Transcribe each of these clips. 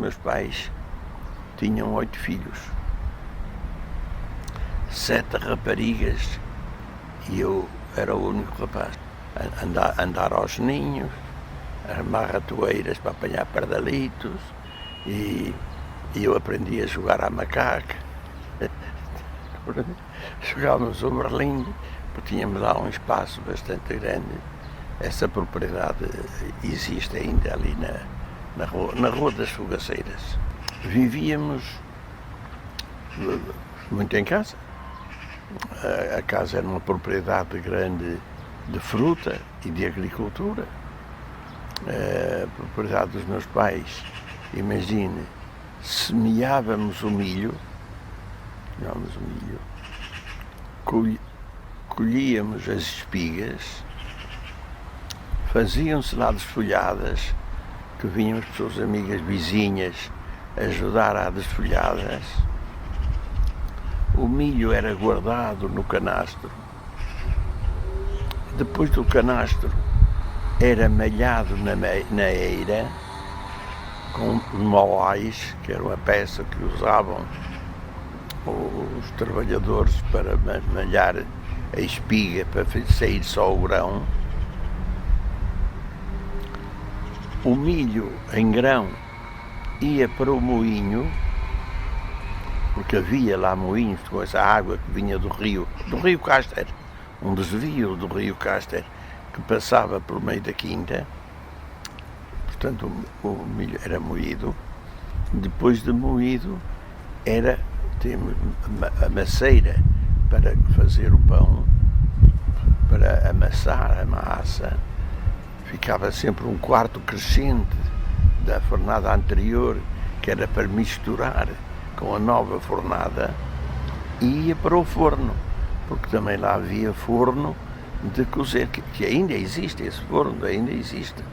meus pais tinham 8 filhos, 7 raparigas e eu era o único rapaz. Andar aos ninhos, armar ratoeiras para apanhar pardalitos e eu aprendi a jogar à macaca. Jogávamos o Berlim, porque tínhamos lá um espaço bastante grande. Essa propriedade existe ainda ali na Rua das Fogaceiras. Vivíamos muito em casa. A casa era uma propriedade grande de fruta e de agricultura. A propriedade dos meus pais, imagine, semeávamos o milho, colhíamos as espigas, faziam-se lá desfolhadas, que vinham as pessoas amigas vizinhas ajudar a desfolhadas. O milho era guardado no canastro. Depois do canastro era malhado na eira com molais, que era uma peça que usavam os trabalhadores para malhar a espiga para sair só o grão. O milho em grão ia para o moinho, porque havia lá moinhos com essa água que vinha do rio Caster, um desvio do rio Caster que passava pelo meio da quinta. Portanto, o milho era moído. Depois de moído, temos a maceira para fazer o pão, para amassar a massa. Ficava sempre um quarto crescente da fornada anterior, que era para misturar com a nova fornada, e ia para o forno, porque também lá havia forno de cozer, que ainda existe, esse forno ainda existe.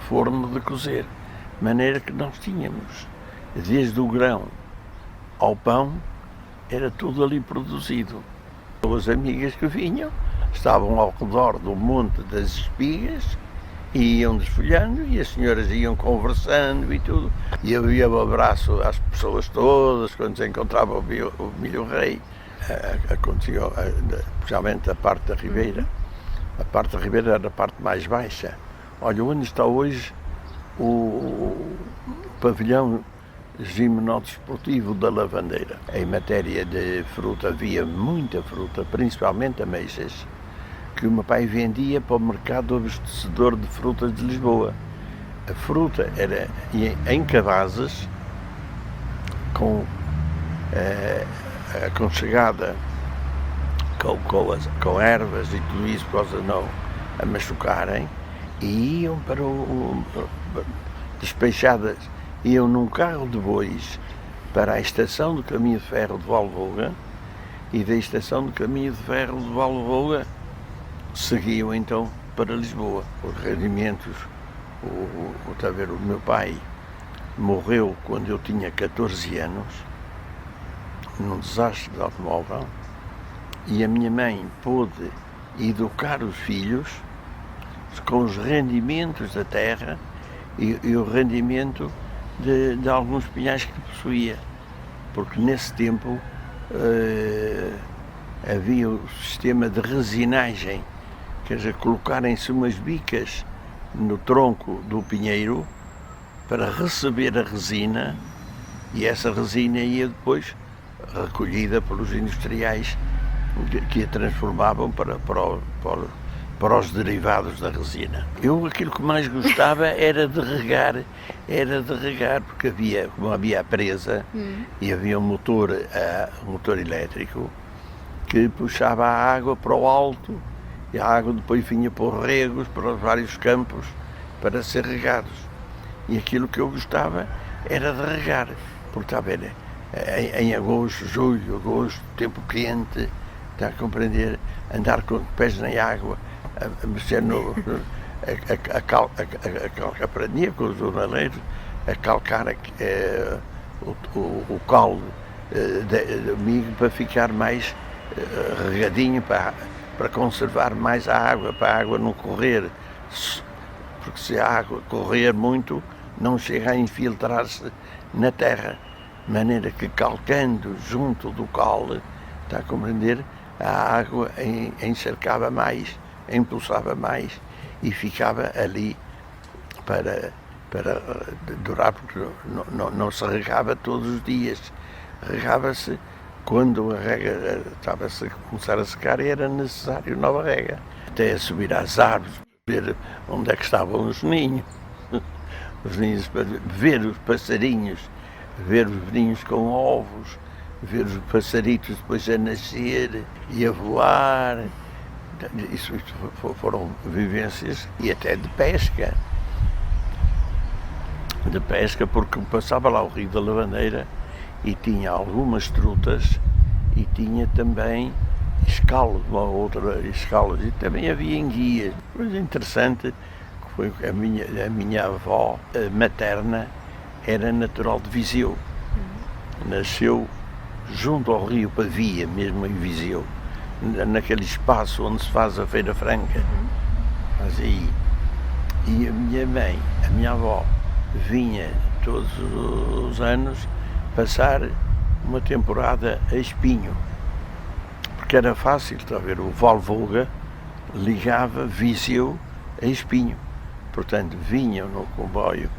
Forno de cozer, de maneira que nós tínhamos, desde o grão ao pão, era tudo ali produzido. As amigas que vinham estavam ao redor do monte das espigas e iam desfolhando, e as senhoras iam conversando e tudo. E eu ia um abraço às pessoas todas quando se encontrava o milho rei. Acontecia, especialmente a parte da Ribeira. A parte da Ribeira era a parte mais baixa. Olha, onde está hoje o pavilhão gimnodesportivo da Lavandeira. Em matéria de fruta, havia muita fruta, principalmente ameixas, que o meu pai vendia para o mercado abastecedor de frutas de Lisboa. A fruta era em cabazes, aconchegada com ervas e tudo isso, para não a machucarem, e iam para despechadas, iam num carro de bois para a estação do caminho de ferro de Valvolga, e da estação do caminho de ferro de Valvolga seguiam então para Lisboa. Os rendimentos, o meu pai morreu quando eu tinha 14 anos, num desastre de automóvel, e a minha mãe pôde educar os filhos com os rendimentos da terra e o rendimento de alguns pinhais que possuía, porque nesse tempo havia o sistema de resinagem, quer dizer, colocarem-se umas bicas no tronco do pinheiro para receber a resina, e essa resina ia depois recolhida pelos industriais que a transformavam para os derivados da resina. Aquilo que mais gostava era de regar, porque como havia a presa e havia um motor elétrico que puxava a água para o alto, e a água depois vinha para os regos, para os vários campos, para ser regados. E aquilo que eu gostava era de regar, porque está a ver, em agosto, julho, agosto, tempo quente, está a compreender, andar com os pés na água, a mexer aprendia com os jornaleiros a calcar o caule do milho para ficar mais regadinho, para conservar mais a água, para a água não correr, porque se a água correr muito, não chega a infiltrar-se na terra, de maneira que calcando junto do caule, está a compreender, a água encharcava mais, impulsava mais e ficava ali para durar, porque não se regava todos os dias, regava-se quando a rega estava a começar a secar e era necessário nova rega, até a subir às árvores, ver onde é que estavam os ninhos, ver os passarinhos, ver os ninhos com ovos, ver os passaritos depois a nascer e a voar. Isso foram vivências, e até de pesca. De pesca, porque passava lá o Rio da Lavandeira e tinha algumas trutas e tinha também escalos, uma outra escalos, e também havia enguias. Coisa interessante, que foi a minha avó materna era natural de Viseu. Nasceu junto ao rio Pavia, mesmo em Viseu, naquele espaço onde se faz a Feira Franca. Mas aí, e a minha mãe, a minha avó, vinha todos os anos passar uma temporada a Espinho, porque era fácil, está a ver, o Valvoga ligava Viseu a Espinho, portanto vinham no comboio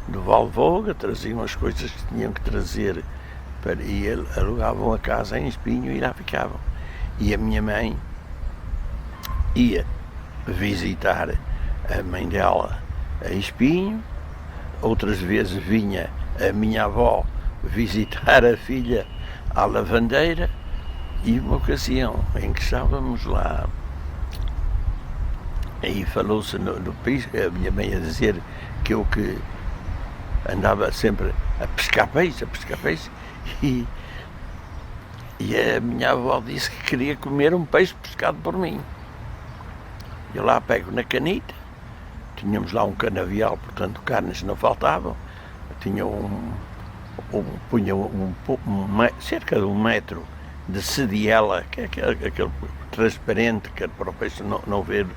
do Valvoga, traziam as coisas que tinham que trazer e alugavam a casa em Espinho e lá ficavam. E a minha mãe ia visitar a mãe dela a Espinho, outras vezes vinha a minha avó visitar a filha à Lavandeira, e uma ocasião em que estávamos lá, aí falou-se no país, a minha mãe a dizer que eu que andava sempre a pescar peixe, e a minha avó disse que queria comer um peixe pescado por mim. Eu lá pego na canita, tínhamos lá um canavial, portanto carnes não faltavam, tinha punha cerca de 1 metro de sediela, que é aquele transparente, que é para o peixe não ver,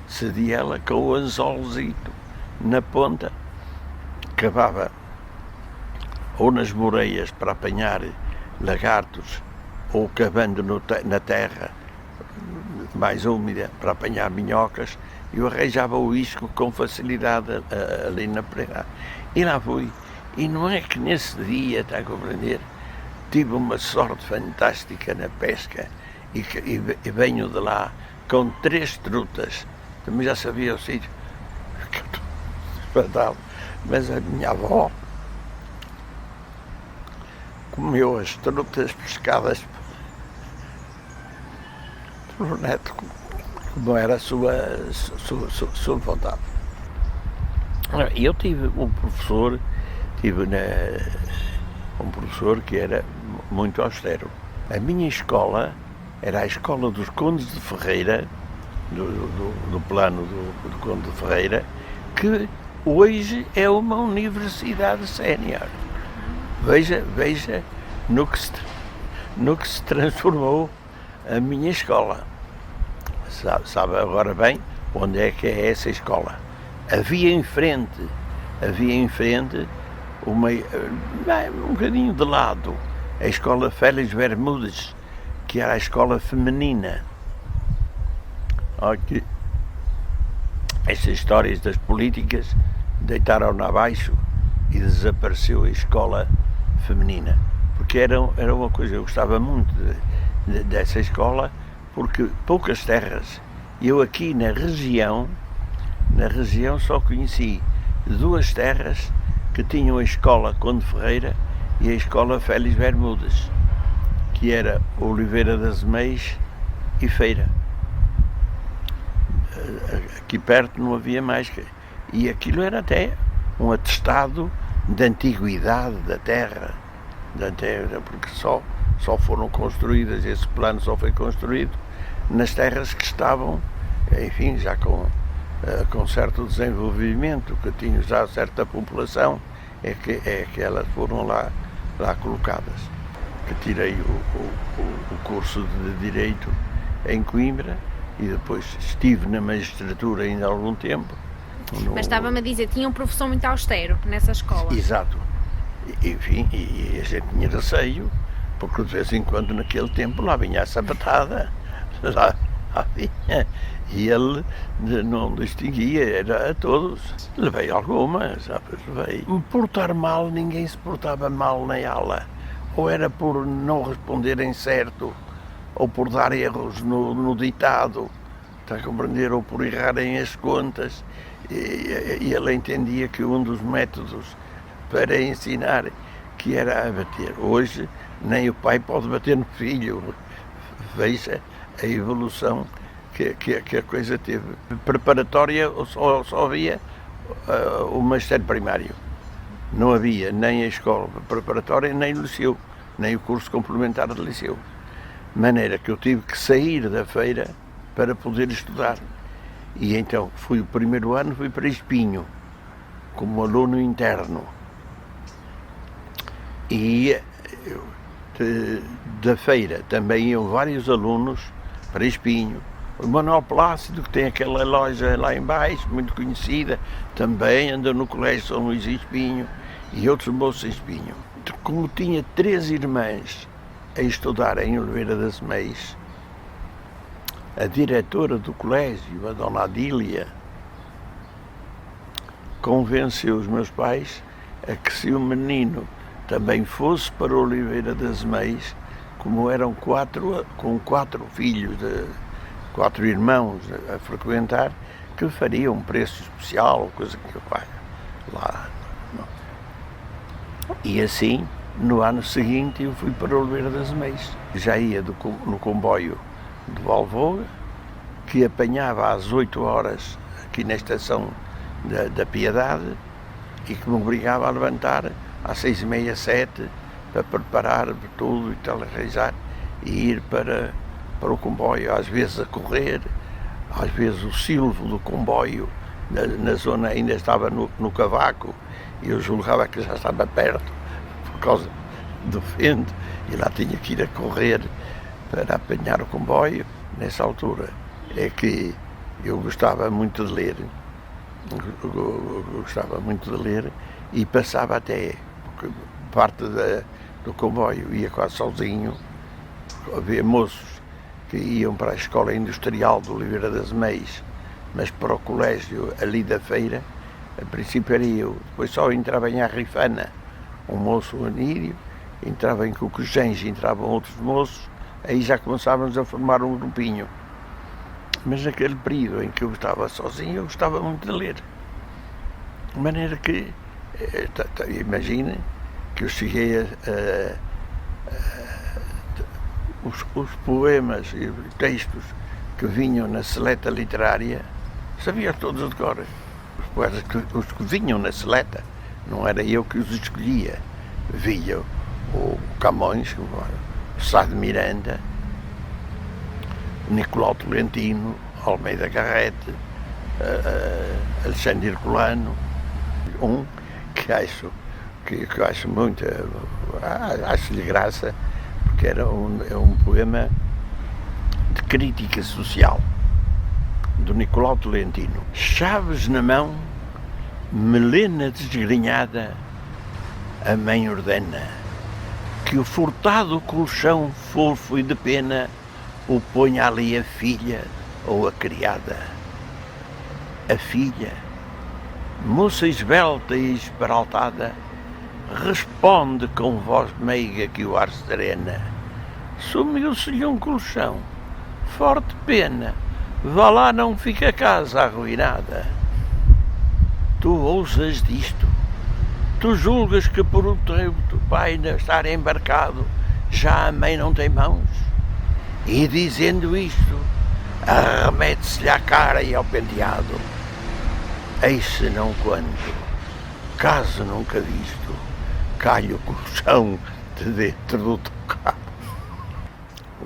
sediela com o anzolzito na ponta, cavava ou nas moreias para apanhar lagartos, ou cavando na terra mais úmida para apanhar minhocas, eu arranjava o isco com facilidade ali na praia. E lá fui. E não é que nesse dia, está a compreender, tive uma sorte fantástica na pesca e venho de lá com 3 trutas. Também já sabia o sítio que eu estou espantado, mas a minha avó comeu as trutas pescadas pelo neto, como era a sua vontade. Eu tive um professor que era muito austero. A minha escola era a escola dos Condes de Ferreira, do plano do Conde de Ferreira, que hoje é uma universidade sénior. Veja no que se transformou a minha escola. Sabe agora bem onde é que é essa escola. Havia em frente um bocadinho de lado, a escola Félix Bermúdez, que era a escola feminina. Aqui, essas histórias das políticas deitaram-na abaixo e desapareceu a escola feminina, porque era uma coisa, eu gostava muito dessa escola, porque poucas terras, eu aqui na região só conheci 2 terras que tinham a escola Conde Ferreira e a escola Félix Bermúdez, que era Oliveira das Meias e Feira. Aqui perto não havia mais, e aquilo era até um atestado de antiguidade da terra, porque só foram construídas, esse plano só foi construído nas terras que estavam, enfim, já com certo desenvolvimento, que tinham já certa população, é que elas foram lá colocadas. Que tirei o curso de Direito em Coimbra e depois estive na magistratura ainda há algum tempo Mas estava-me a dizer, tinha um professor muito austero nessa escola. Exato. Enfim, e a gente tinha receio, porque de vez em quando naquele tempo lá vinha a sapatada, lá vinha, e ele não distinguia, era a todos. Levei algumas, levei. Portar mal, ninguém se portava mal na aula. Ou era por não responderem certo, ou por dar erros no ditado, está a compreender, ou por errarem as contas. E ele entendia que um dos métodos para ensinar que era a bater. Hoje nem o pai pode bater no filho. Veja a evolução que a coisa teve. Preparatória só havia o magistério primário. Não havia nem a escola preparatória, nem o liceu, nem o curso complementar de liceu. De maneira que eu tive que sair da feira para poder estudar. E então o primeiro ano fui para Espinho, como aluno interno. E da feira também iam vários alunos para Espinho. O Manuel Plácido, que tem aquela loja lá embaixo, muito conhecida, também andou no Colégio São Luís em Espinho, e outros moços em Espinho. Como tinha 3 irmãs a estudar em Oliveira das Meias, a diretora do colégio, a dona Adília, convenceu os meus pais a que se o menino também fosse para Oliveira das Meias, como eram 4 filhos, 4 irmãos a frequentar, que faria um preço especial, coisa que eu pago lá. E assim, no ano seguinte, eu fui para Oliveira das Meias. Já ia no comboio de Valvoga, que apanhava às 8 horas aqui na estação da Piedade e que me obrigava a levantar às 6h30, 7, para preparar tudo e telerealizar e ir para o comboio, às vezes a correr, às vezes o silvo do comboio na zona ainda estava no cavaco e eu julgava que já estava perto por causa do vento e lá tinha que ir a correr para apanhar o comboio. Nessa altura é que eu gostava muito de ler, e passava até, porque parte do comboio ia quase sozinho, havia moços que iam para a Escola Industrial de Oliveira das Meias, mas para o colégio ali da feira, a princípio era eu, depois só entrava em Arrifana um moço, o Anírio, entrava em Cucujens, entravam outros moços, aí já começávamos a formar um grupinho. Mas naquele período em que eu estava sozinho, eu gostava muito de ler. De maneira que, imaginem que eu cheguei os poemas e textos que vinham na seleta literária, sabia todos de cor. Os poetas os que vinham na seleta, não era eu que os escolhia. Via o Camões, o Sá de Miranda, Nicolau Tolentino, Almeida Garrett, Alexandre Herculano, um que acho muito, acho-lhe graça, porque era um poema de crítica social, do Nicolau Tolentino. Chaves na mão, melena desgrenhada, a mãe ordena que o furtado colchão fofo e de pena o ponha ali a filha ou a criada. A filha, moça esbelta e esperaltada, responde com voz meiga que o ar serena: sumiu-se-lhe um colchão, forte pena, vá lá, não fica a casa arruinada. Tu ousas disto? Tu julgas que por o teu pai estar embarcado já a mãe não tem mãos? E dizendo isto, arremete-se-lhe à cara e ao penteado. Eis-se não quanto, caso nunca visto, calha o colchão de dentro do tocado.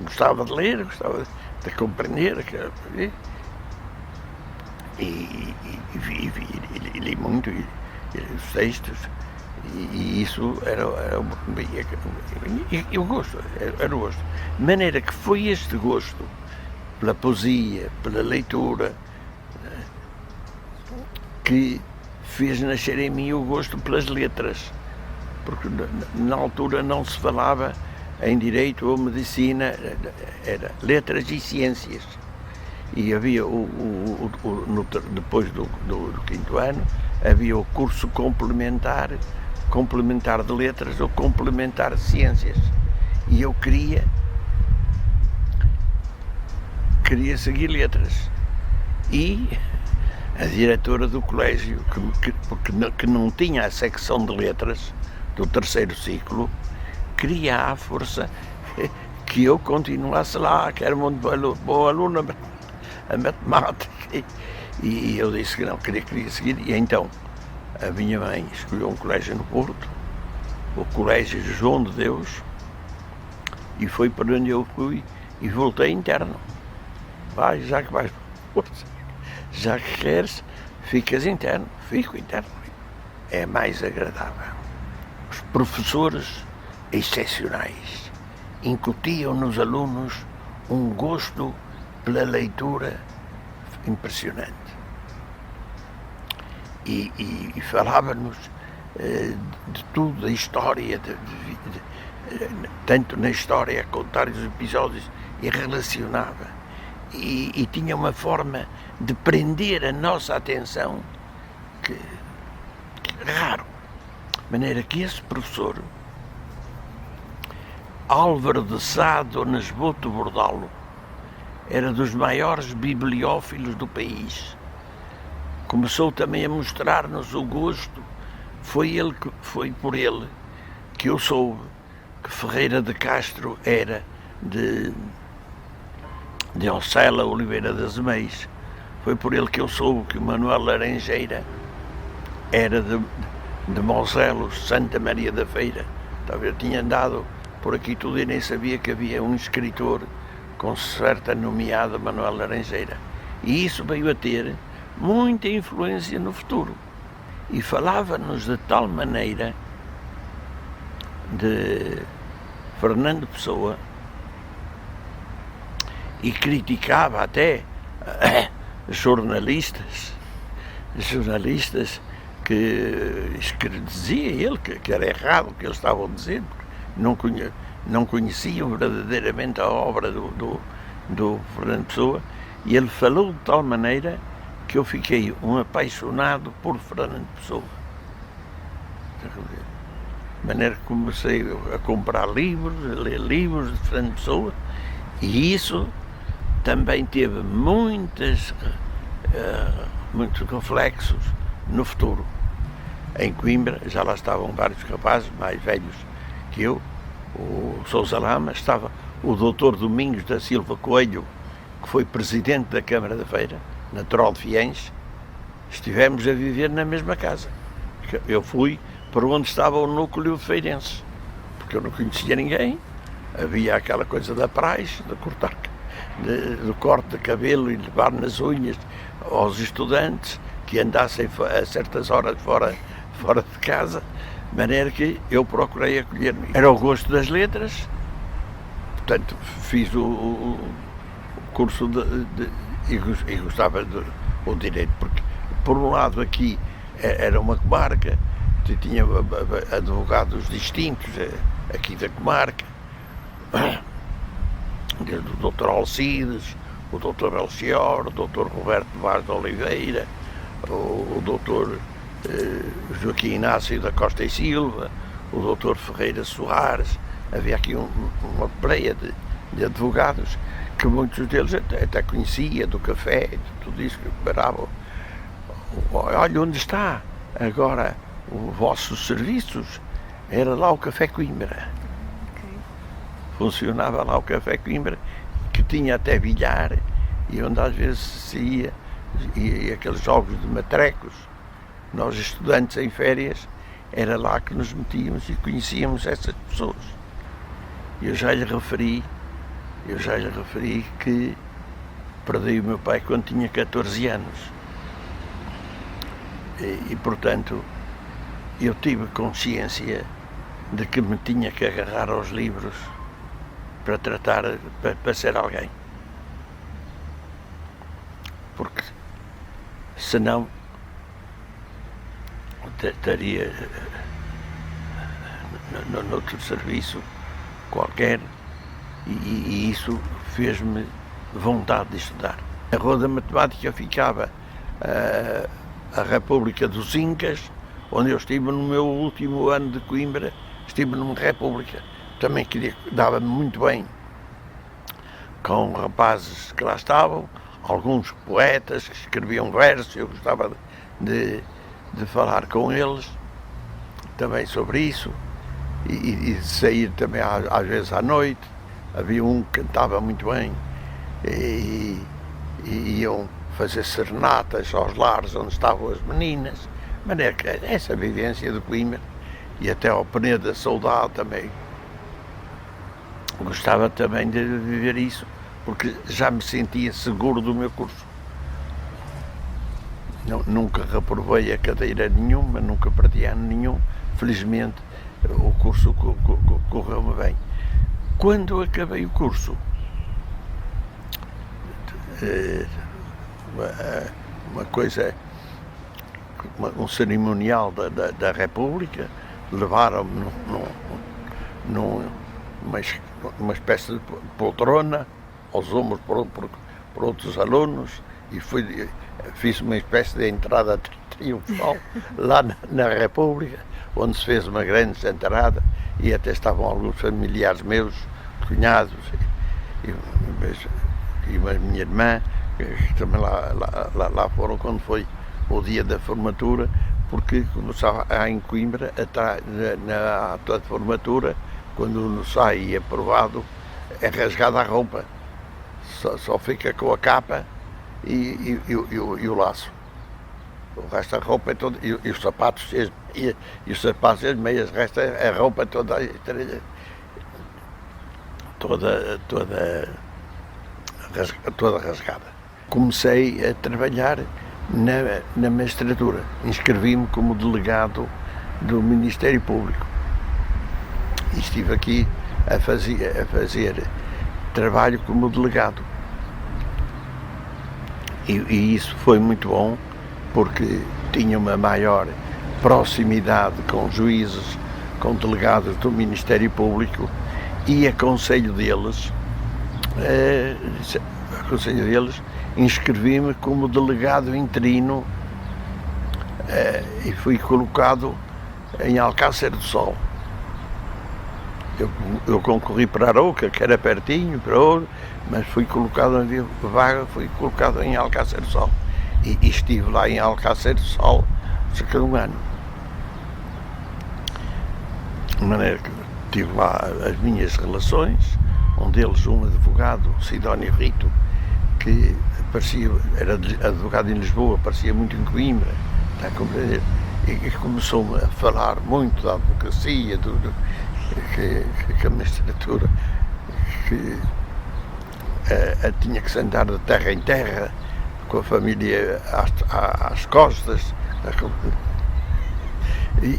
Gostava de ler, gostava de compreender, e li muito os textos, e isso era o gosto, era o gosto. De maneira que foi este gosto pela poesia, pela leitura, que fez nascer em mim o gosto pelas letras, porque na altura não se falava em direito ou medicina, era letras e ciências. E havia, depois do quinto ano, havia o curso complementar de letras ou complementar de ciências. E eu queria seguir letras. E a diretora do colégio, que não tinha a secção de letras do terceiro ciclo, queria à força que eu continuasse lá, que era muito boa aluna a matemática. E eu disse que não, queria seguir. E então a minha mãe escolheu um colégio no Porto, o Colégio João de Deus, e foi para onde eu fui e voltei interno. Vai, já que vais, já que queres, ficas interno. Fico interno. É mais agradável. Os professores excepcionais incutiam nos alunos um gosto pela leitura impressionante. E falava-nos de tudo, da história, tanto na história, a contar os episódios, e relacionava. E tinha uma forma de prender a nossa atenção que raro. De maneira que esse professor, Álvaro de Sá Dona Esboto Bordalo, era dos maiores bibliófilos do país. Começou também a mostrar-nos o gosto. Foi por ele que eu soube que Ferreira de Castro era de Ocela Oliveira das Meias. Foi por ele que eu soube que o Manuel Laranjeira era de Moselos, Santa Maria da Feira. Talvez eu tinha andado por aqui tudo e nem sabia que havia um escritor com certa nomeada Manuel Laranjeira. E isso veio a ter muita influência no futuro. E falava-nos de tal maneira de Fernando Pessoa e criticava até jornalistas que dizia ele que era errado o que eles estavam dizendo, não conheciam verdadeiramente a obra do Fernando Pessoa, e ele falou de tal maneira que eu fiquei um apaixonado por Fernando Pessoa. De maneira que comecei a comprar livros, a ler livros de Fernando Pessoa, e isso também teve muitos reflexos no futuro. Em Coimbra já lá estavam vários rapazes mais velhos que eu, o Sousa Lama, estava o doutor Domingos da Silva Coelho, que foi presidente da Câmara da Feira, natural de Fiães. Estivemos a viver na mesma casa. Eu fui para onde estava o núcleo feirense, porque eu não conhecia ninguém. Havia aquela coisa da praxe, de cortar, do corte de cabelo e levar nas unhas aos estudantes que andassem a certas horas fora de casa, de maneira que eu procurei acolher-me. Era o gosto das letras, portanto fiz o curso e gostava do direito, porque por um lado aqui era uma comarca, tinha advogados distintos aqui da comarca, desde o Dr. Alcides, o Dr. Alcior, o Dr. Roberto Vaz de Oliveira, o Dr. Joaquim Inácio da Costa e Silva, o Dr. Ferreira Soares. Havia aqui uma pleia de advogados que muitos deles até conhecia do café, de tudo isso que preparavam. Olha onde está agora os vossos serviços, era lá o Café Coimbra. Funcionava lá o Café Coimbra, que tinha até bilhar, e onde às vezes se ia, e aqueles jogos de matrecos. Nós, estudantes em férias, era lá que nos metíamos e conhecíamos essas pessoas. Eu já lhe referi que perdi o meu pai quando tinha 14 anos. E portanto, eu tive consciência de que me tinha que agarrar aos livros para para ser alguém. Porque senão estaria noutro serviço qualquer e isso fez-me vontade de estudar. Na Rua da Matemática ficava a República dos Incas, onde eu estive no meu último ano de Coimbra, estive numa república. Também dava-me muito bem com rapazes que lá estavam, alguns poetas que escreviam versos, eu gostava de falar com eles também sobre isso e de sair também às vezes à noite. Havia um que cantava muito bem e iam fazer serenatas aos lares onde estavam as meninas. Mas essa vivência de Coimbra e até ao Penedo da Saudade também gostava também de viver isso, porque já me sentia seguro do meu curso. Nunca reprovei a cadeira nenhuma, nunca perdi ano nenhum. Felizmente o curso correu-me bem. Quando acabei o curso, uma coisa, um cerimonial da República, levaram-me numa espécie de poltrona aos ombros por outros alunos e fiz uma espécie de entrada triunfal lá na República, onde se fez uma grande entrada e até estavam alguns familiares meus, cunhados e uma minha irmã, que também lá foram quando foi o dia da formatura, porque começava em Coimbra, na ata de formatura, quando uno sai aprovado, é rasgada a roupa, só fica com a capa e o laço. O resto da roupa é toda, e os sapatos e os sapatos e as meias, o resto é a roupa toda rasgada. Comecei a trabalhar na magistratura, inscrevi-me como delegado do Ministério Público e estive aqui a fazer trabalho como delegado e isso foi muito bom, porque tinha uma maior proximidade com juízes, com delegados do Ministério Público e aconselho deles, inscrevi-me como delegado interino e fui colocado em Alcácer do Sol. Eu concorri para Arouca, que era pertinho, para Ouro, mas fui colocado em Alcácer do Sol. E estive lá em Alcácer do Sol cerca de um ano. De maneira que tive lá as minhas relações, um deles um advogado, Sidónio Rito, que era advogado em Lisboa, aparecia muito em Coimbra, está a compreender? E começou-me a falar muito da advocacia, que a magistratura tinha que se andar de terra em terra, com a família às costas,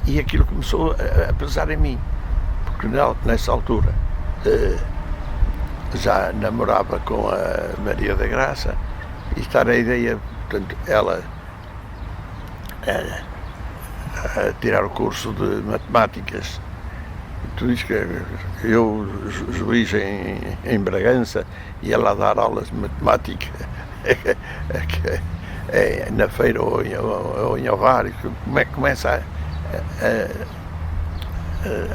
e aquilo começou a pesar em mim, porque nessa altura já namorava com a Maria da Graça e estar a ideia, portanto, ela a tirar o curso de matemáticas. Tu dizes que eu, juiz em Bragança, ia lá dar aulas de matemática na feira ou em Ovário, começa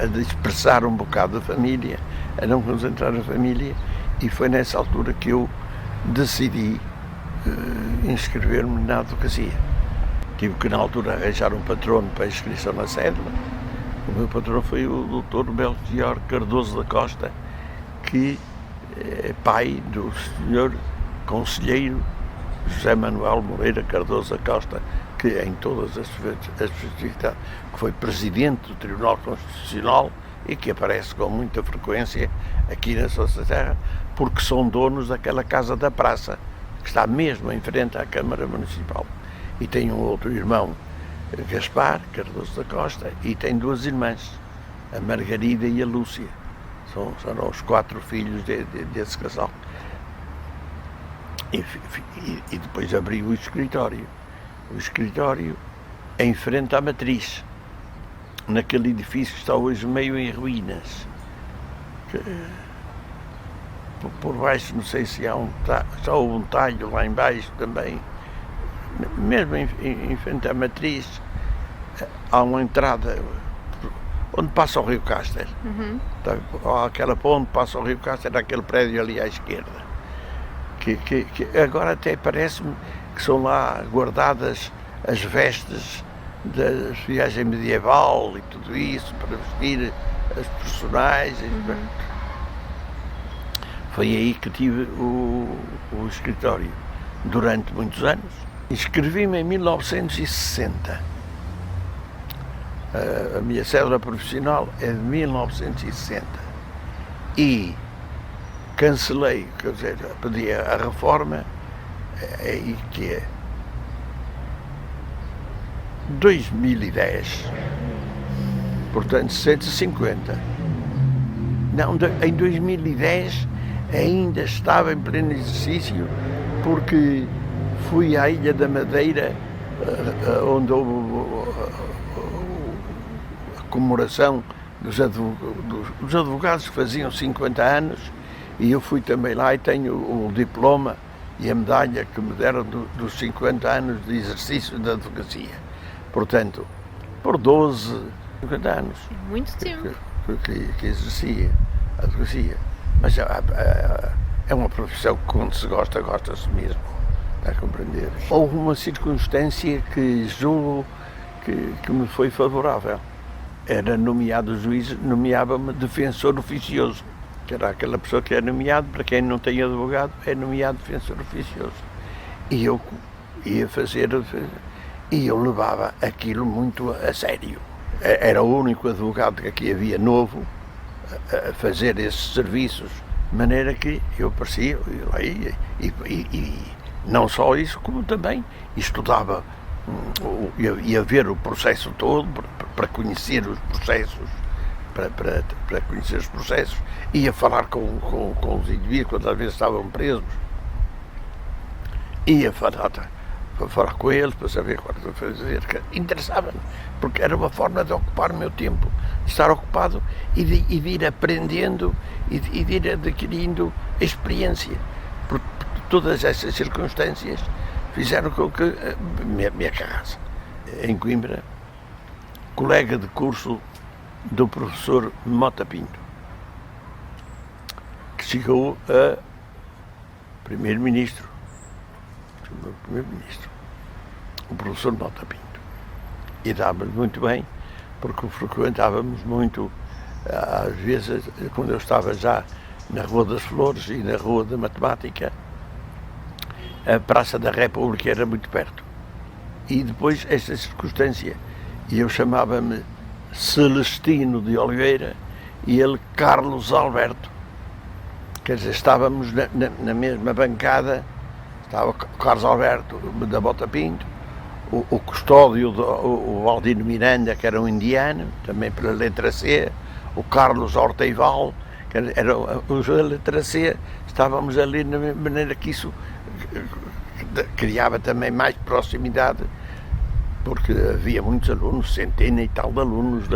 a dispersar um bocado a família, a não concentrar a família, e foi nessa altura que eu decidi inscrever-me na advocacia. Tive que na altura arranjar um patrono para a inscrição na cédula. O meu patrão foi o Dr. Belchior Cardoso da Costa, que é pai do senhor conselheiro José Manuel Moreira Cardoso da Costa, que em todas as festividades, que foi presidente do Tribunal Constitucional e que aparece com muita frequência aqui na nossa terra, porque são donos daquela Casa da Praça, que está mesmo em frente à Câmara Municipal. E tem um outro irmão, Gaspar Cardoso da Costa, e tem duas irmãs, a Margarida e a Lúcia. São os 4 filhos desse casal. E depois abri o escritório. O escritório em frente à Matriz, naquele edifício que está hoje meio em ruínas. Por baixo, não sei se há só um talho lá embaixo também. Mesmo em frente à Matriz, há uma entrada onde passa o Rio Caster. Há aquela ponte onde passa o Rio Caster, aquele prédio ali à esquerda. Que agora até parece-me que são lá guardadas as vestes da viagem medieval e tudo isso, para vestir as personagens. Foi aí que tive o escritório durante muitos anos. Inscrevi-me em 1960. A minha cédula profissional é de 1960. E cancelei, quer dizer, pedi a reforma, aí que é 2010. Portanto, 150. Não, em 2010 ainda estava em pleno exercício, porque fui à Ilha da Madeira, onde houve a comemoração dos advogados que faziam 50 anos, e eu fui também lá e tenho o diploma e a medalha que me deram dos 50 anos de exercício da advocacia. Portanto, por 50 anos. Muito tempo. Que exercia a advocacia. Mas é uma profissão que, quando se gosta, gosta-se mesmo. Está a compreender? Houve uma circunstância que julgo que me foi favorável. Era nomeado juiz, nomeava-me defensor oficioso, que era aquela pessoa que é nomeado, para quem não tem advogado, é nomeado defensor oficioso. E eu ia fazer, e eu levava aquilo muito a sério. Era o único advogado que aqui havia novo a fazer esses serviços, de maneira que eu aparecia e não só isso, como também estudava, ia ver o processo todo para conhecer os processos, para conhecer os processos, ia falar com os indivíduos quando às vezes estavam presos, ia falar com eles para saber o que fazer. Interessava-me, porque era uma forma de ocupar o meu tempo, de estar ocupado e de ir aprendendo e de ir adquirindo experiência. Porque todas essas circunstâncias fizeram com que minha casa, em Coimbra, colega de curso do professor Mota Pinto, que chegou a primeiro-ministro, o professor Mota Pinto. E dava-lhe muito bem, porque frequentávamos muito, às vezes, quando eu estava já na Rua das Flores e na Rua da Matemática, a Praça da República era muito perto. E depois, esta circunstância, eu chamava-me Celestino de Oliveira e ele Carlos Alberto. Quer dizer, estávamos na mesma bancada. Estava o Carlos Alberto da Mota Pinto, o custódio, o Valdino Miranda, que era um indiano, também pela letra C, o Carlos Orteival, que era os da letra C. Estávamos ali na mesma maneira que isso criava também mais proximidade, porque havia muitos alunos, centena e tal de alunos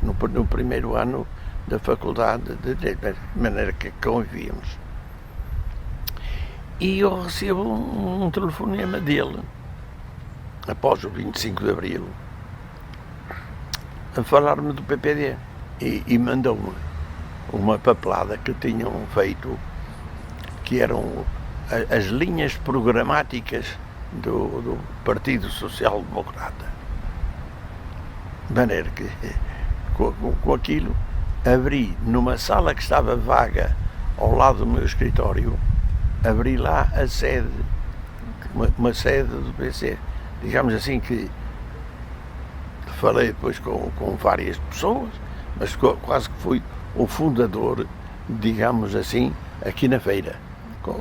no primeiro ano da faculdade, de maneira que convivíamos. E eu recebo um telefonema dele, após o 25 de Abril, a falar-me do PPD. E mandou-me uma papelada que tinham feito, que eram as linhas programáticas do Partido Social Democrata. De maneira que, com aquilo, abri numa sala que estava vaga ao lado do meu escritório, abri lá a sede, uma sede do PC. Digamos assim que falei depois com várias pessoas, mas quase que fui o fundador, digamos assim, aqui na feira.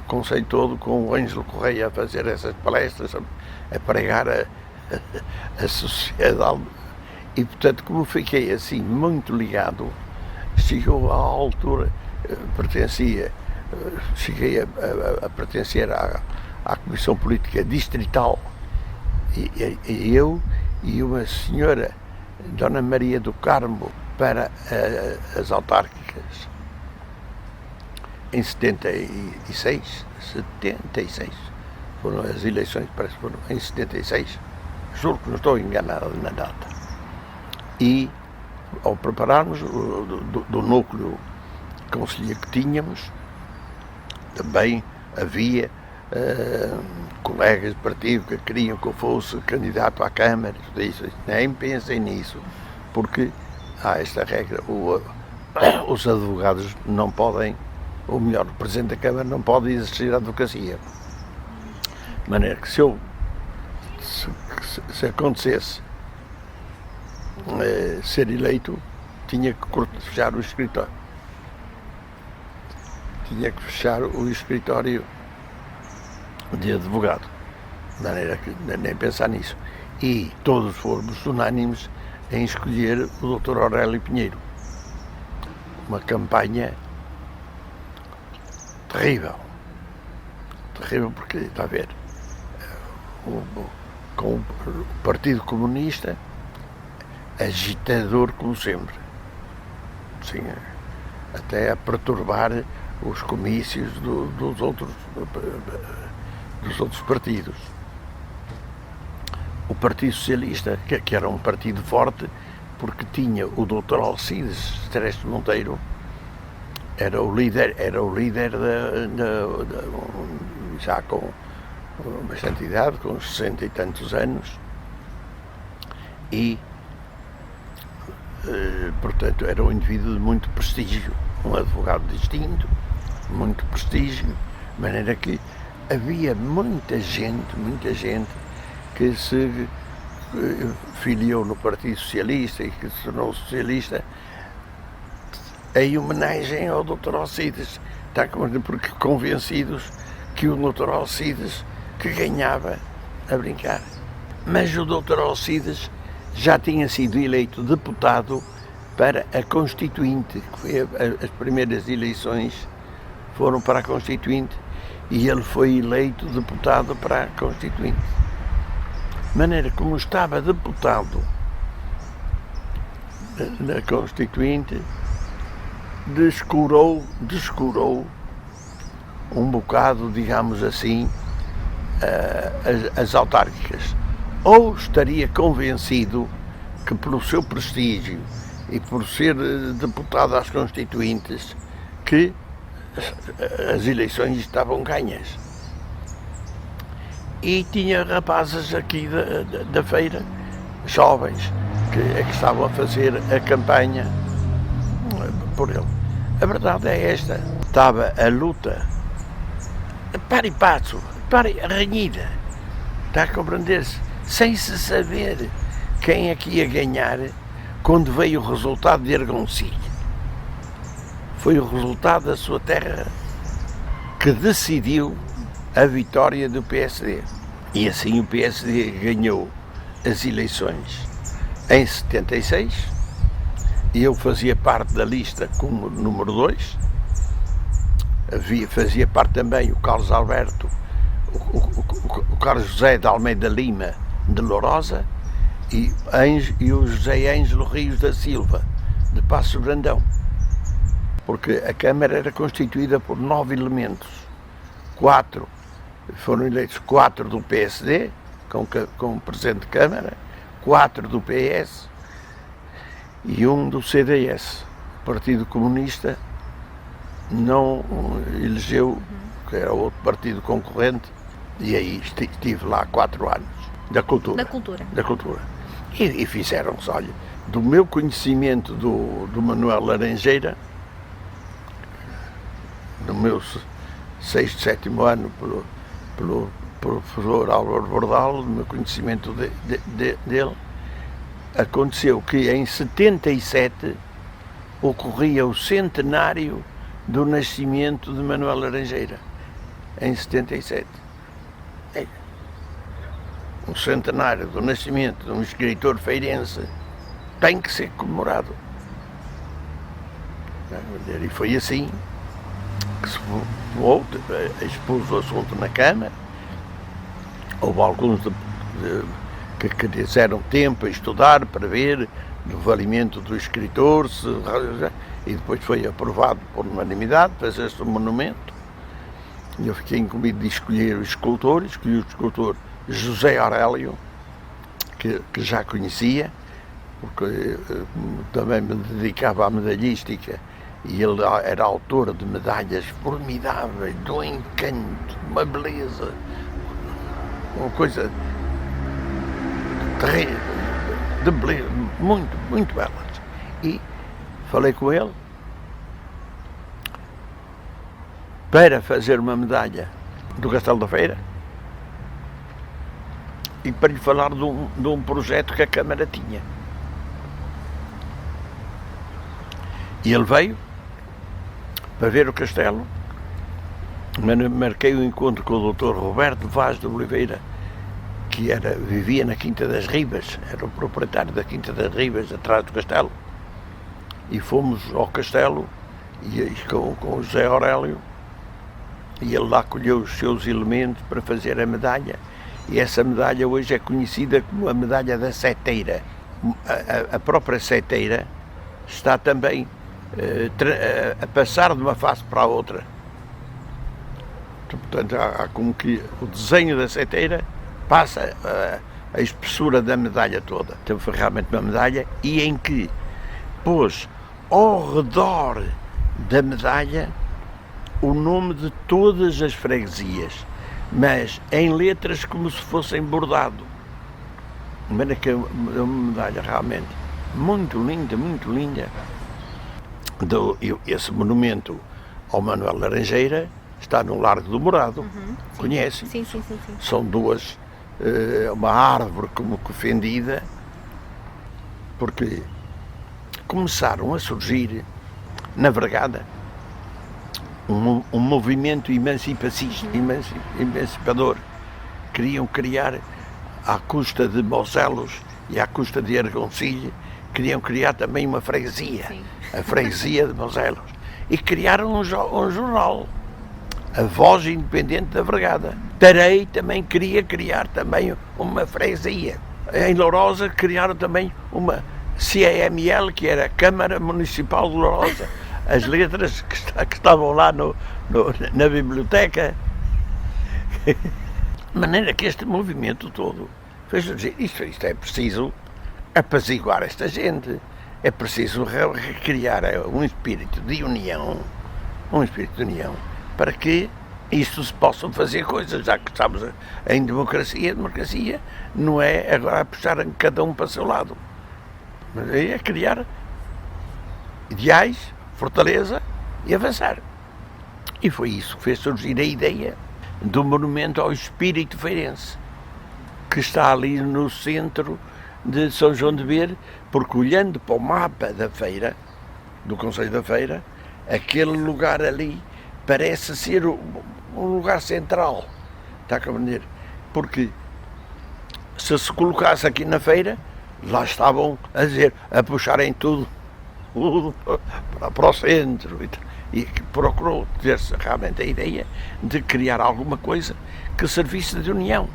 Comecei todo com o Ângelo Correia a fazer essas palestras, a pregar a sociedade. E, portanto, como fiquei assim muito ligado, chegou à altura, cheguei a pertencer à Comissão Política Distrital, e eu e uma senhora, Dona Maria do Carmo, para as autárquicas em 76, foram as eleições, parece que foram em 76, juro que não estou enganado na data. E ao prepararmos do núcleo conselheiro que tínhamos, também havia colegas de partido que queriam que eu fosse candidato à Câmara. Disse, nem pensem nisso, porque há esta regra, os advogados não podem, ou melhor, o Presidente da Câmara não pode exercer a advocacia. De maneira que se acontecesse ser eleito, tinha que fechar o escritório. Tinha que fechar o escritório de advogado. De maneira que nem pensar nisso. E todos fomos unânimes em escolher o Dr. Aurélio Pinheiro. Uma campanha terrível. Terrível porque, está a ver, com o Partido Comunista, agitador como sempre. Sim, até a perturbar os comícios dos outros partidos. O Partido Socialista, que era um partido forte, porque tinha o Dr. Alcides Terrestre Monteiro, era o líder já com bastante idade, com 60 e tantos anos, e portanto era um indivíduo de muito prestígio, um advogado distinto, muito prestígio, de maneira que havia muita gente que se filiou no Partido Socialista e que se tornou socialista em homenagem ao Dr. Alcides, porque convencidos que o Dr. Alcides que ganhava a brincar. Mas o Dr. Alcides já tinha sido eleito deputado para a Constituinte, que foi as primeiras eleições foram para a Constituinte, e ele foi eleito deputado para a Constituinte. De maneira como estava deputado na Constituinte, descurou um bocado, digamos assim, as autárquicas. Ou estaria convencido que, pelo seu prestígio e por ser deputado às Constituintes, que as eleições estavam ganhas. E tinha rapazes aqui da feira, jovens, que estavam a fazer a campanha por ele. A verdade é esta. Estava a luta, para e passo, renhida, está a compreender-se, sem se saber quem é que ia ganhar, quando veio o resultado de Argoncilha. Foi o resultado da sua terra que decidiu a vitória do PSD. E assim o PSD ganhou as eleições em 76. Eu fazia parte da lista como número 2. Fazia parte também o Carlos Alberto, o Carlos José de Almeida Lima de Lourosa e o José Ângelo Rios da Silva de Paços Brandão. Porque a Câmara era constituída por 9 elementos. 4 foram eleitos, 4 do PSD, com o Presidente de Câmara, 4 do PS e 1 do CDS. O Partido Comunista não elegeu, que era outro partido concorrente, e aí estive lá 4 anos. Da cultura. E fizeram-se, olha, do meu conhecimento do Manuel Laranjeira, no meu 6º, 7º ano pelo professor Álvaro Bordal, do meu conhecimento dele, aconteceu que em 77 ocorria o centenário do nascimento de Manuel Laranjeira, em 77. Um centenário do nascimento de um escritor feirense tem que ser comemorado. E foi assim que se expôs o assunto na Câmara. Houve alguns que deram tempo a estudar para ver o valimento do escritor, e depois foi aprovado por unanimidade, fez-se um monumento. E eu fiquei incumbido de escolher o escultor, escolhi o escultor José Aurélio, que já conhecia, porque também me dedicava à medalhística, e ele era autor de medalhas formidáveis, de um encanto, de uma beleza, uma coisa terrível, de beleza, muito, muito belas. E falei com ele para fazer uma medalha do Castelo da Feira e para lhe falar de um projeto que a Câmara tinha. E ele veio para ver o castelo, marquei o encontro com o Dr. Roberto Vaz de Oliveira, que vivia na Quinta das Ribas, era o proprietário da Quinta das Ribas, atrás do castelo, e fomos ao castelo com o José Aurélio, e ele lá colheu os seus elementos para fazer a medalha, e essa medalha hoje é conhecida como a medalha da seteira. A própria seteira está também a passar de uma face para a outra. Portanto, há como que o desenho da seteira passa a espessura da medalha toda. Então foi realmente uma medalha, e em que pôs ao redor da medalha o nome de todas as freguesias, mas em letras como se fossem bordado. De maneira que é uma medalha realmente muito linda, muito linda. Esse monumento ao Manuel Laranjeira está no Largo do Morado, conhece? Sim. São duas, uma árvore como que fendida, porque começaram a surgir na Vergada um movimento emancipador. Queriam criar, à custa de Moselos e à custa de Argoncilho, queriam criar também uma freguesia, a freguesia de Moselos, e criaram um jornal, a Voz Independente da Vergada. Tarei também queria criar também uma freguesia. Em Lourosa criaram também uma CAML, que era a Câmara Municipal de Lourosa. As letras que estavam lá na biblioteca. De maneira que este movimento todo fez dizer, isto é preciso apaziguar esta gente, é preciso recriar um espírito de união, para que isto se possam fazer coisas, já que estamos em democracia não é agora a puxar cada um para o seu lado, mas é criar ideais, fortaleza e avançar. E foi isso que fez surgir a ideia do monumento ao espírito feirense, que está ali no centro de São João de Ver, porque olhando para o mapa da feira, do Conselho da Feira, aquele lugar ali parece ser um lugar central, está a compreender? Porque se colocasse aqui na feira, lá estavam a puxarem tudo para o centro, e procurou ter-se realmente a ideia de criar alguma coisa que servisse de união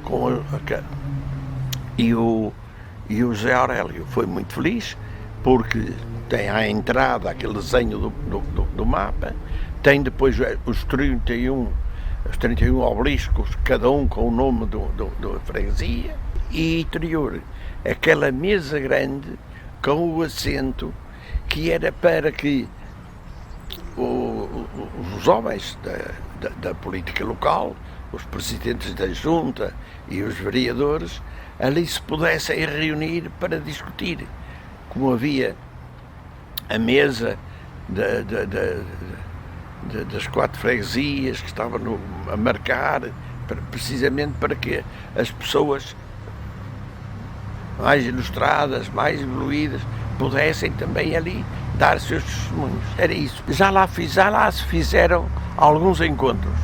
com e o José Aurélio foi muito feliz, porque tem à entrada aquele desenho do mapa, tem depois os 31 obeliscos, cada um com o nome da freguesia, e interior aquela mesa grande com o assento, que era para que os homens da política local, os presidentes da junta e os vereadores, ali se pudessem reunir para discutir. Como havia a mesa das 4 freguesias que estavam a marcar, precisamente para que as pessoas mais ilustradas, mais evoluídas, pudessem também ali dar seus testemunhos. Era isso. Já lá se fizeram alguns encontros,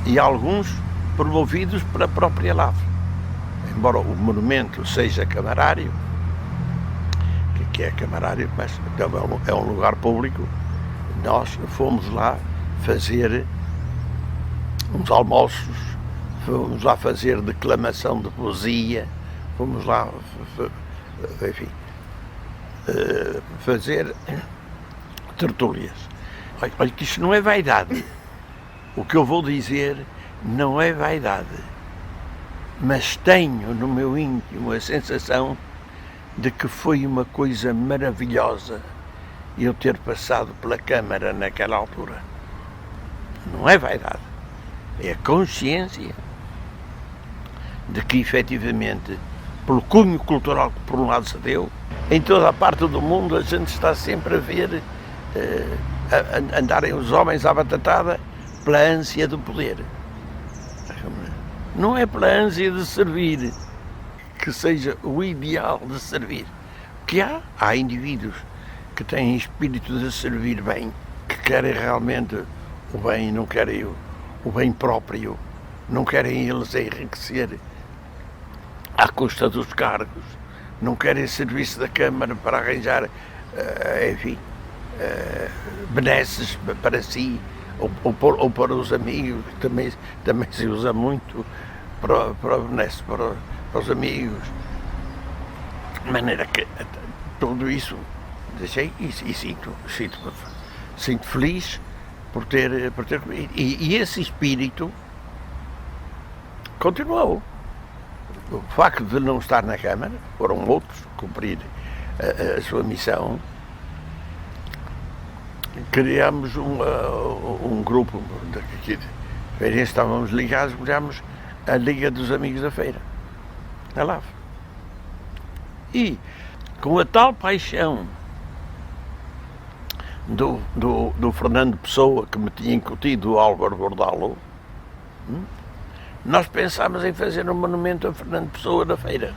e alguns promovidos pela própria LAFRE. Embora o monumento seja camarário, que é camarário, mas é um lugar público, nós fomos lá fazer uns almoços fomos lá fazer declamação de poesia, fomos lá, enfim, fazer tertúlias. Olha que isto não é vaidade. O que eu vou dizer não é vaidade, mas tenho no meu íntimo a sensação de que foi uma coisa maravilhosa eu ter passado pela Câmara naquela altura. Não é vaidade, é a consciência de que efetivamente, pelo cunho cultural que por um lado se deu, em toda a parte do mundo a gente está sempre a ver andarem os homens à batatada pela ânsia do poder. Não é pela ânsia de servir, que seja o ideal de servir. Porque há indivíduos que têm espírito de servir bem, que querem realmente o bem, não querem o bem próprio, não querem eles enriquecer à custa dos cargos, não querem serviço da Câmara para arranjar, enfim, benesses para si ou para os amigos, que também se usa muito para benesse para os amigos. De maneira que tudo isso deixei e sinto feliz por ter e esse espírito continuou. O facto de não estar na Câmara, foram outros cumprir a sua missão. Criámos um grupo que feirense, estávamos ligados, criámos a Liga dos Amigos da Feira, a LAF. E com a tal paixão do Fernando Pessoa, que me tinha incutido o Álvaro Bordalo, nós pensámos em fazer um monumento a Fernando Pessoa na feira.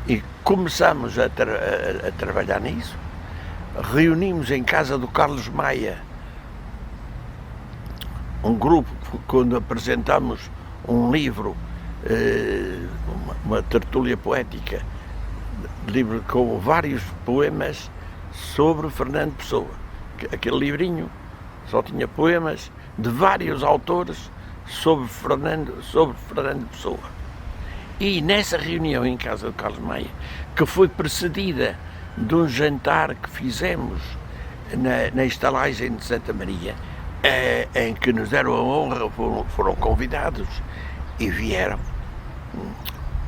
E começámos a trabalhar nisso. Reunimos em casa do Carlos Maia um grupo, quando apresentámos um livro, uma tertúlia poética, livro com vários poemas sobre Fernando Pessoa. Aquele livrinho só tinha poemas de vários autores sobre Fernando Pessoa. E nessa reunião em casa do Carlos Maia, que foi precedida de um jantar que fizemos na estalagem de Santa Maria, em que nos deram a honra, foram convidados e vieram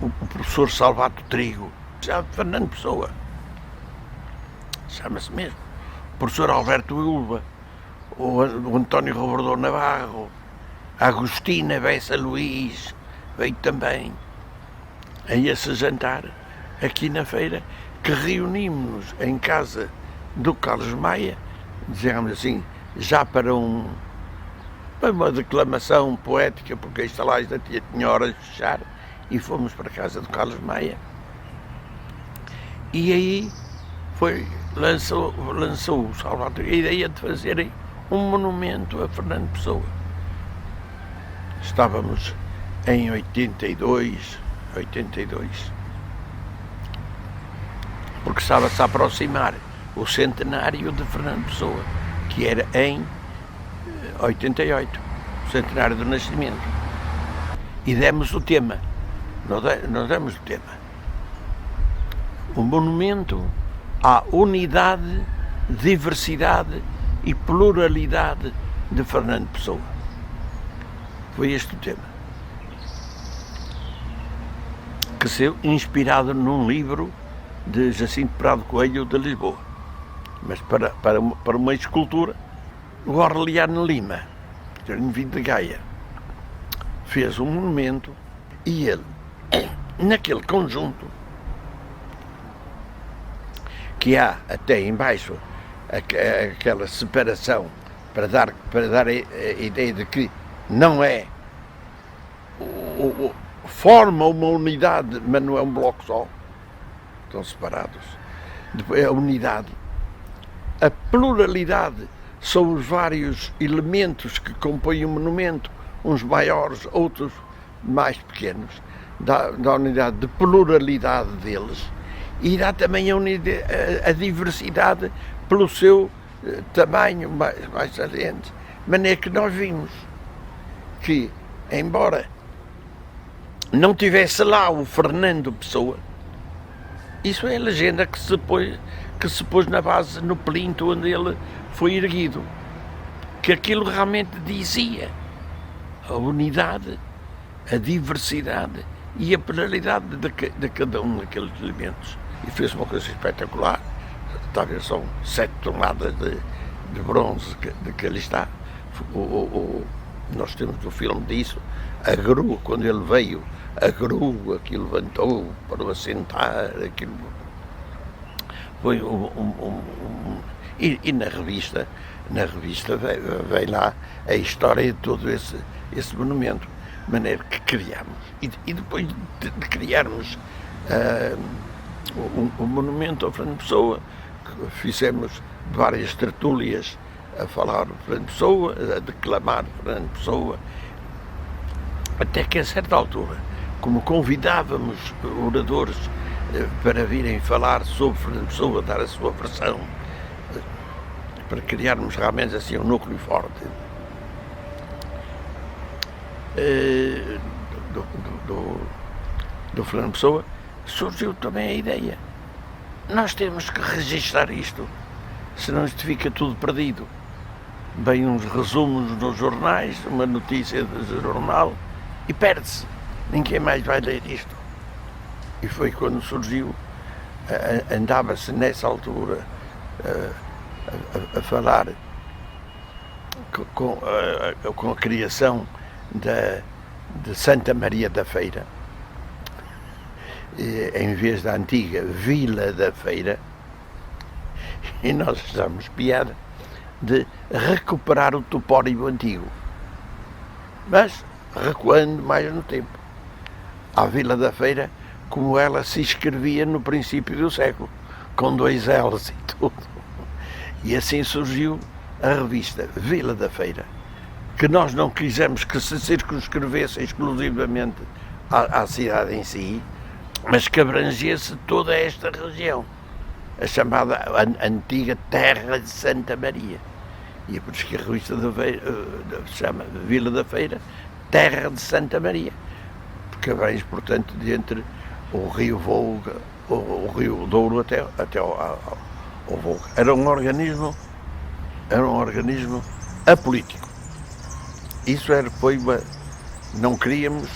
o professor Salvato Trigo, Fernando Pessoa, chama-se mesmo, o professor Alberto Ulva, o António Robrador Navarro, a Agostina Bessa Luís veio também a esse jantar aqui na feira, que reunimos-nos em casa do Carlos Maia, digamos assim, já para uma declamação poética, porque a estalagem tinha horas de fechar, e fomos para a casa do Carlos Maia. E aí lançou o Salvador a ideia de fazerem um monumento a Fernando Pessoa. Estávamos em 82, porque estava-se a aproximar o centenário de Fernando Pessoa, que era em 88, o centenário do nascimento. E demos o tema, nós demos o tema. Um monumento à unidade, diversidade e pluralidade de Fernando Pessoa. Foi este o tema. Que saiu inspirado num livro de Jacinto Prado Coelho de Lisboa, mas para uma escultura, o Aureliano Lima, que era vindo de Gaia, fez um monumento e ele, naquele conjunto, que há até em baixo aquela separação para dar a ideia de que não é forma uma unidade, mas não é um bloco só, estão separados. Depois a unidade, a pluralidade são os vários elementos que compõem o monumento, uns maiores, outros mais pequenos, dá a unidade de pluralidade deles. E dá também a diversidade pelo seu tamanho mais saliente, De maneira que nós vimos que, embora não tivesse lá o Fernando Pessoa, isso é a legenda que se pôs na base, no plinto onde ele foi erguido, que aquilo realmente dizia a unidade, a diversidade e a pluralidade de cada um daqueles elementos. E fez uma coisa espetacular. Talvez são 7 toneladas de bronze de que ali está. Nós temos o filme disso. A grua, quando ele veio, a grua que levantou para o assentar, aquilo foi e na revista vem lá a história de todo esse monumento, de maneira que criámos. E depois de criarmos o monumento ao Fernando Pessoa, fizemos várias tertúlias a falar de Fernando Pessoa, a declamar Fernando Pessoa, até que a certa altura, como convidávamos oradores para virem falar sobre Fernando Pessoa, dar a sua versão, para criarmos realmente assim um núcleo forte do Fernando Pessoa, surgiu também a ideia: nós temos que registrar isto, senão isto fica tudo perdido. Vêm uns resumos nos jornais, uma notícia do jornal, e perde-se. Ninguém mais vai ler isto. E foi quando surgiu, andava-se nessa altura a falar com a criação de Santa Maria da Feira, em vez da antiga Vila da Feira, e nós achamos piada de recuperar o topónimo antigo, mas recuando mais no tempo, à Vila da Feira como ela se escrevia no princípio do século, com 2 L's e tudo. E assim surgiu a revista Vila da Feira, que nós não quisemos que se circunscrevesse exclusivamente à cidade em si, mas que abrangesse toda esta região, a chamada antiga Terra de Santa Maria. E é por isso que a revista se chama Vila da Feira, Terra de Santa Maria, porque abrange, portanto, de entre o rio Volga, o rio Douro até ao Volga. Era um organismo apolítico. Isso não queríamos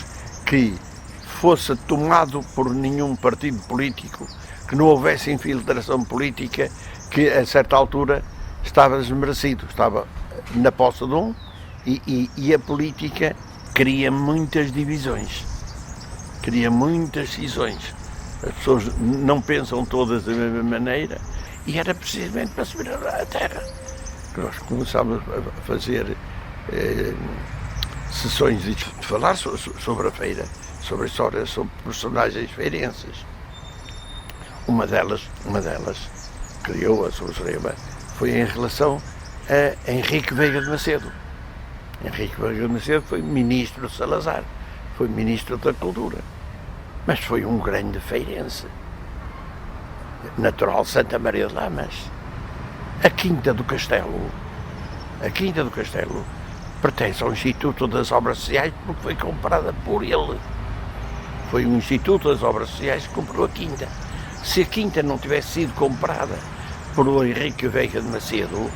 que fosse tomado por nenhum partido político, que não houvesse infiltração política, que a certa altura estava desmerecido, estava na posse de um, e a política cria muitas divisões, cria muitas cisões. As pessoas não pensam todas da mesma maneira, e era precisamente para subir a terra que nós começámos a fazer sessões de falar sobre a feira, sobre a história, sobre personagens feirenses. Uma delas criou a sua Sorema, foi em relação a Henrique Veiga de Macedo. Henrique Veiga de Macedo foi ministro de Salazar, foi ministro da Cultura, mas foi um grande feirense, natural de Santa Maria de Lamas. A Quinta do Castelo pertence ao Instituto das Obras Sociais porque foi comprada por ele. Foi o Instituto das Obras Sociais que comprou a Quinta. Se a Quinta não tivesse sido comprada por o Henrique Veiga de Macedo,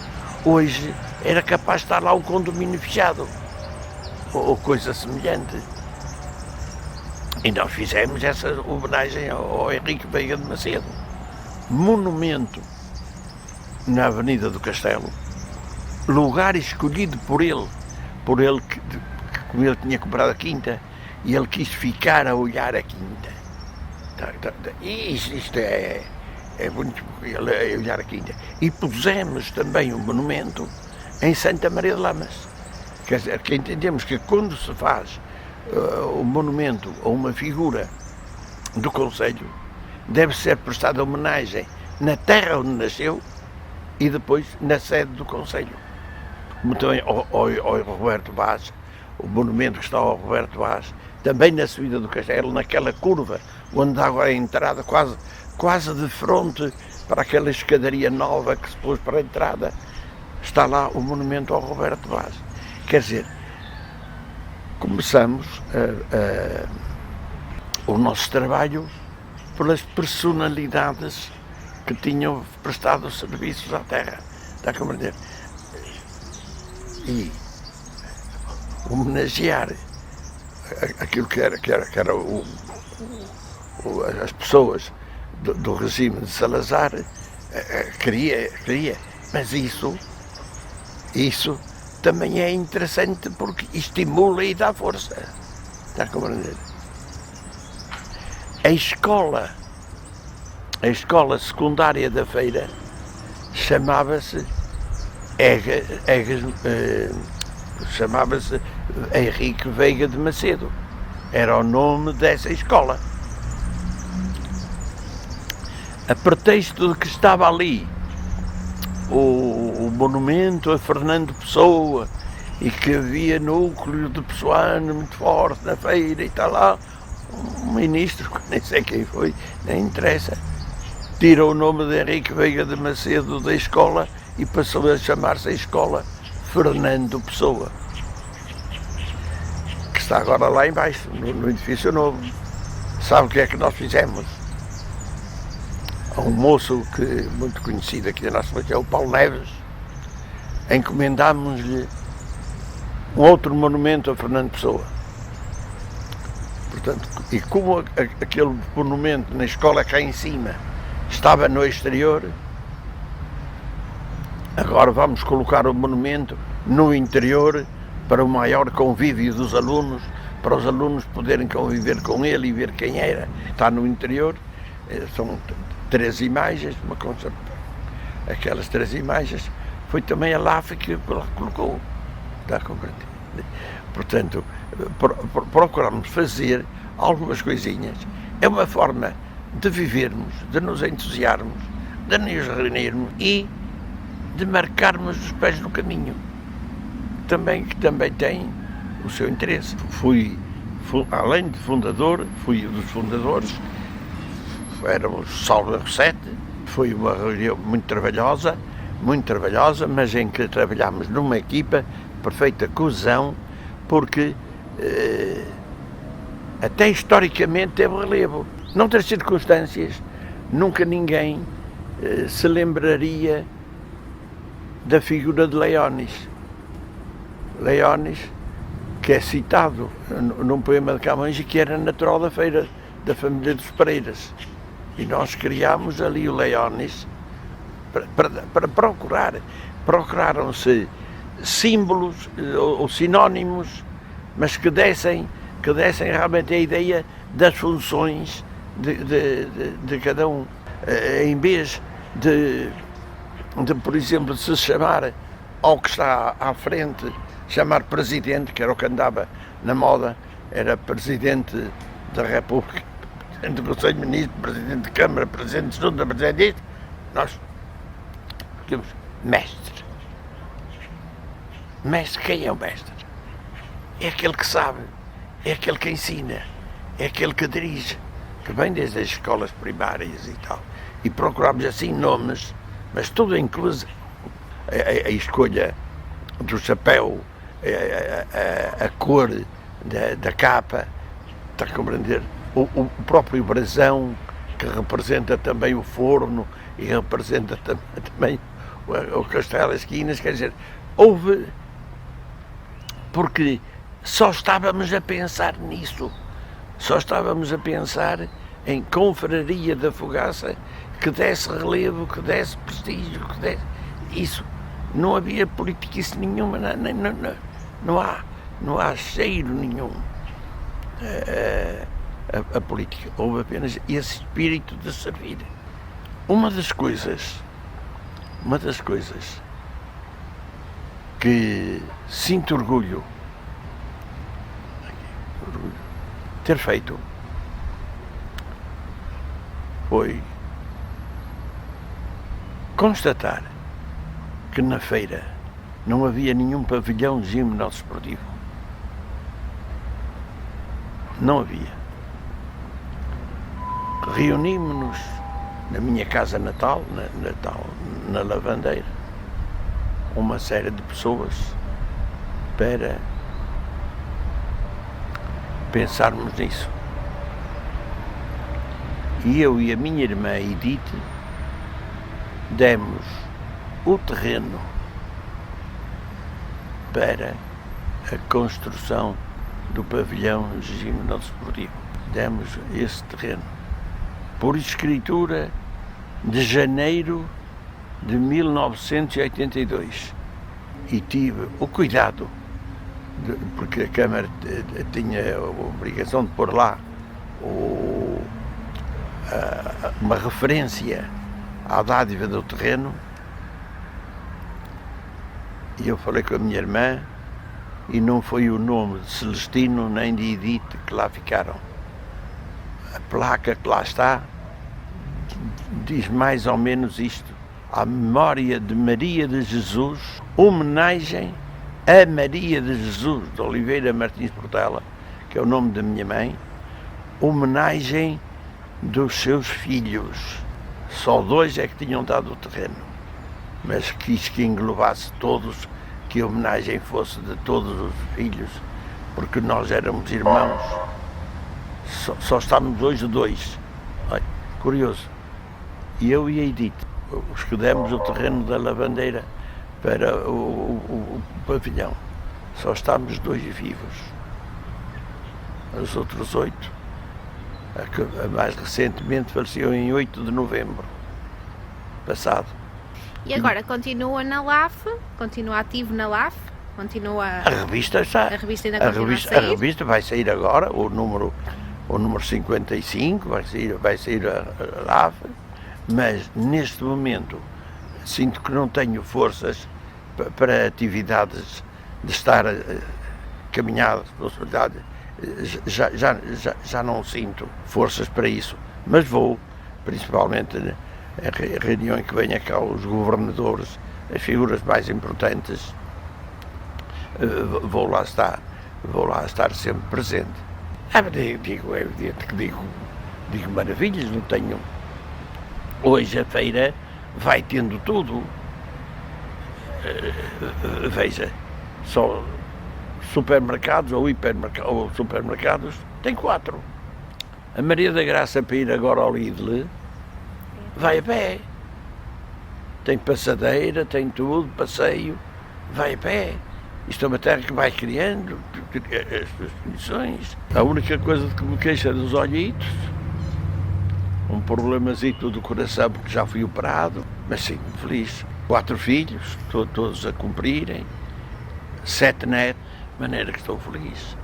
hoje era capaz de estar lá um condomínio fechado, ou coisa semelhante. E nós fizemos essa homenagem ao Henrique Veiga de Macedo. Monumento na Avenida do Castelo, lugar escolhido por ele que como ele tinha comprado a Quinta, e ele quis ficar a olhar a Quinta. E isto é bonito, ele a olhar a Quinta. E pusemos também um monumento em Santa Maria de Lamas. Quer dizer, que entendemos que quando se faz um monumento a uma figura do Conselho, deve ser prestada homenagem na terra onde nasceu e depois na sede do Conselho. Como também ao Roberto Vaz, o monumento que está ao Roberto Vaz, também na subida do Castelo, naquela curva onde dá agora a entrada, quase de frente para aquela escadaria nova que se pôs para a entrada. está lá o monumento ao Roberto Vaz. Quer dizer, começamos o nosso trabalho pelas personalidades que tinham prestado serviços à terra. Está a compreender? E homenagear aquilo que era as pessoas do regime de Salazar, queria, mas isso também é interessante porque estimula e dá força. Está a compreender? A escola secundária da Feira chamava-se Henrique Veiga de Macedo. Era o nome dessa escola. A pretexto de que estava ali o monumento a Fernando Pessoa e que havia núcleo de pessoano muito forte na Feira e está lá um ministro, que nem sei quem foi, nem interessa, tira o nome de Henrique Veiga de Macedo da escola e passou a chamar-se a escola Fernando Pessoa, que está agora lá embaixo, no edifício novo. Sabe o que é que nós fizemos? Há um moço muito conhecido aqui da nossa região, o Paulo Neves, encomendámos-lhe um outro monumento a Fernando Pessoa. Portanto, e como aquele monumento na escola cá em cima estava no exterior, agora vamos colocar o monumento no interior para o maior convívio dos alunos, para os alunos poderem conviver com ele e ver quem era. Está no interior, são 3 imagens, aquelas 3 imagens, foi também a LAF que colocou. Está a compreender? Portanto, procuramos fazer algumas coisinhas. É uma forma de vivermos, de nos entusiasmarmos, de nos reunirmos e de marcarmos os pés no caminho. Que também tem o seu interesse. Além de fundador, fui um dos fundadores, éramos salvo 7, foi uma reunião muito trabalhosa, mas em que trabalhámos numa equipa, perfeita coesão, porque até historicamente teve relevo. Noutras circunstâncias, nunca ninguém se lembraria da figura de Leónis. Leónis, que é citado num poema de Camões e que era natural da Feira, da família dos Pereiras. E nós criámos ali o Leónis para procuraram-se símbolos ou sinónimos, mas que dessem realmente a ideia das funções de cada um. Em vez de, por exemplo, se chamar ao que está à frente, chamar presidente, que era o que andava na moda, era presidente da República, presidente do Conselho de Ministros, presidente de Câmara, presidente de Junta, presidente disto, nós temos mestre. Mestre, quem é o mestre? É aquele que sabe, é aquele que ensina, é aquele que dirige, que vem desde as escolas primárias e tal. E procuramos assim nomes, mas tudo incluso a escolha do chapéu, a cor da capa, está a compreender? O próprio brasão, que representa também o forno e representa também o castelo, as esquinas, quer dizer, houve... Porque só estávamos a pensar nisso, só estávamos a pensar em confraria da fogaça que desse relevo, que desse prestígio, que desse... Isso, não havia politiquice nenhuma, não há cheiro nenhum a política, houve apenas esse espírito de servir. Uma das coisas que sinto orgulho ter feito foi constatar que na feira não havia nenhum pavilhão de ginásio esportivo. Não havia. Reunimos-nos na minha casa natal, na Lavandeira, uma série de pessoas para pensarmos nisso. E eu e a minha irmã Edith demos o terreno para a construção do pavilhão gimnasio desportivo. Demos esse terreno por escritura de janeiro de 1982 e tive o cuidado, porque a Câmara tinha a obrigação de pôr lá uma referência à dádiva do terreno, e eu falei com a minha irmã e não foi o nome de Celestino nem de Edith que lá ficaram. A placa que lá está diz mais ou menos isto: à memória de Maria de Jesus, homenagem a Maria de Jesus de Oliveira Martins Portela, que é o nome da minha mãe, homenagem dos seus filhos. Só 2 é que tinham dado o terreno, mas quis que englobasse todos, que a homenagem fosse de todos os filhos, porque nós éramos irmãos. Só estamos hoje 2. Olha, curioso. E eu e a Edith, os que demos o terreno da lavandeira para o pavilhão, só estamos 2 vivos. Os outros 8, a mais recentemente faleceu em 8 de novembro passado. E agora continua na LAF? Continua ativo na LAF? Continua... A revista está. A revista ainda continua a sair? A revista vai sair agora, o número 55, vai sair a LAF, mas neste momento sinto que não tenho forças para atividades de estar caminhadas pela sociedade. Já não sinto forças para isso, mas vou, principalmente em reuniões que venham cá os governadores, as figuras mais importantes, vou lá estar sempre presente. É evidente que digo maravilhas, não tenho. Hoje a feira vai tendo tudo. Veja, só supermercados ou supermercados tem 4. A Maria da Graça, para ir agora ao Lidl, vai a pé. Tem passadeira, tem tudo, passeio, vai a pé. Isto é uma terra que vai criando as condições. A única coisa de que me queixa é dos olhitos, um problemazito do coração, porque já fui operado, mas sim, feliz. 4 filhos, todos a cumprirem, 7 netos, de maneira que estou feliz.